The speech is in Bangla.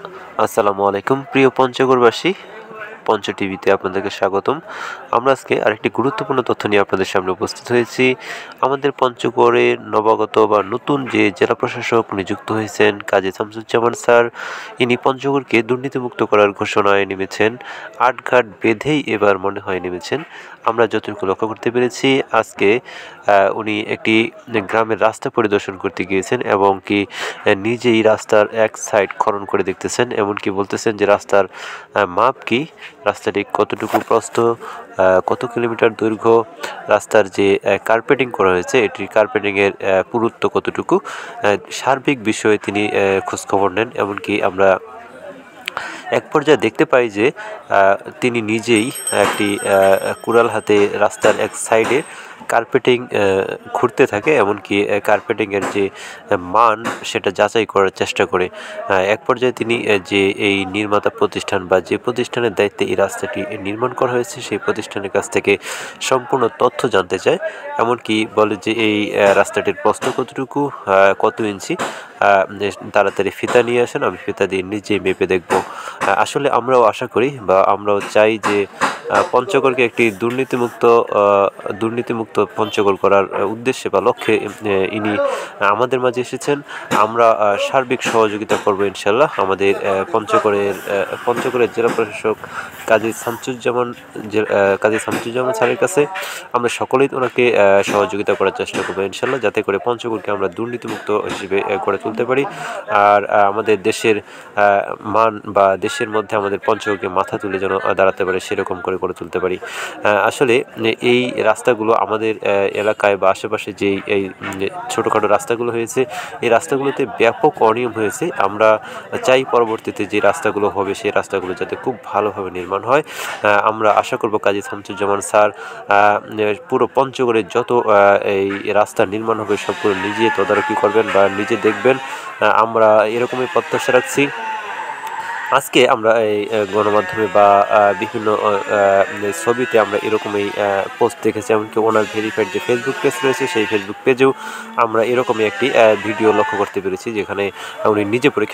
আসসালামু আলাইকুম প্রিয় পঞ্চগড়বাসী, পঞ্চ টিভিতে আপনাদেরকে স্বাগতম। আমরা আজকে আরেকটি গুরুত্বপূর্ণ তথ্য নিয়ে আপনাদের সামনে উপস্থিত হয়েছি। আমাদের পঞ্চগড়ের নবাগত বা নতুন যে জেলা প্রশাসক নিযুক্ত হয়েছেন কাজী শামসুজ্জামান স্যার, ইনি পঞ্চগড়কে দুর্নীতিমুক্ত করার ঘোষণায় নেমেছেন। আটঘাট বেঁধেই এবার মনে হয় নেমেছেন। আমরা যতটুকু লক্ষ্য করতে পেরেছি, আজকে উনি একটি গ্রামের রাস্তা পরিদর্শন করতে গিয়েছেন এবং কি নিজেই রাস্তার এক সাইড খনন করে দেখতেছেন, এমনকি বলতেছেন যে রাস্তার মাপ কি, রাস্তাটি কতটুকু প্রস্থ, কত কিলোমিটার দৈর্ঘ্য, রাস্তার যে কার্পেটিং করা হয়েছে এটির কার্পেটিংয়ের পুরুত্ব কতটুকু, সার্বিক বিষয়ে তিনি খোঁজখবর নেন। এমনকি আমরা এক পর্যায়ে দেখতে পাই যে তিনি নিজেই একটি কুড়াল হাতে রাস্তার এক সাইডে কার্পেটিং ঘুরতে থাকে, এমনকি কার্পেটিংয়ের যে মান সেটা যাচাই করার চেষ্টা করে। এক পর্যায়ে তিনি যে এই নির্মাতা প্রতিষ্ঠান বা যে প্রতিষ্ঠানের দায়িত্বে এই রাস্তাটি নির্মাণ করা হয়েছে সেই প্রতিষ্ঠানের কাছ থেকে সম্পূর্ণ তথ্য জানতে চায়। এমনকি বলে যে এই রাস্তাটির প্রস্থ কতটুকু, কত ইঞ্চি, তাড়াতাড়ি ফিতা নিয়ে আসেন, আমি ফিতা দিয়ে নিজেই মেপে দেখব। আসলে আমরাও আশা করি বা আমরাও চাই যে পঞ্চগড়কে একটি দুর্নীতিমুক্ত পঞ্চগড় করার উদ্দেশ্যে বা লক্ষ্যে ইনি আমাদের মাঝে এসেছেন। আমরা সার্বিক সহযোগিতা করব ইনশাল্লাহ। আমাদের পঞ্চগড়ের জেলা প্রশাসক কাজী শামসুজ্জামান স্যারের কাছে আমরা সকলেই ওনাকে সহযোগিতা করার চেষ্টা করবো ইনশাল্লাহ, যাতে করে পঞ্চগড়কে আমরা দুর্নীতিমুক্ত হিসেবে গড়ে তুলতে পারি। আর আমাদের দেশের মান বা দেশের মধ্যে আমাদের পঞ্চগড়কে মাথা তুলে যেন দাঁড়াতে পারে সেরকম করে গড়ে তুলতে পারি। আসলে এই রাস্তাগুলো আমাদের এলাকায় বা আশেপাশে যেই এই ছোটোখাটো রাস্তাগুলো হয়েছে, এই রাস্তাগুলোতে ব্যাপক অনিয়ম হয়েছে। আমরা চাই পরবর্তীতে যে রাস্তাগুলো হবে সেই রাস্তাগুলো যাতে খুব ভালোভাবে নির্মাণ হয়। আমরা আশা করব কাজী শামসুজ্জামান স্যার পুরো পঞ্চগড়ের যত এই রাস্তা নির্মাণ হবে সবগুলো নিজে তদারকি করবেন বা নিজে দেখবেন। আমরা এরকমই প্রত্যাশা রাখছি। আজকে আমরা এই গণমাধ্যমে বা বিভিন্ন ছবিতে আমরা এরকমই পোস্ট দেখেছি, এমনকি ওনার ভেরিফাইড যে ফেসবুক পেজ রয়েছে সেই ফেসবুক পেজেও আমরা এরকমই একটি ভিডিও লক্ষ্য করতে পেরেছি, যেখানে উনি নিজে পরীক্ষা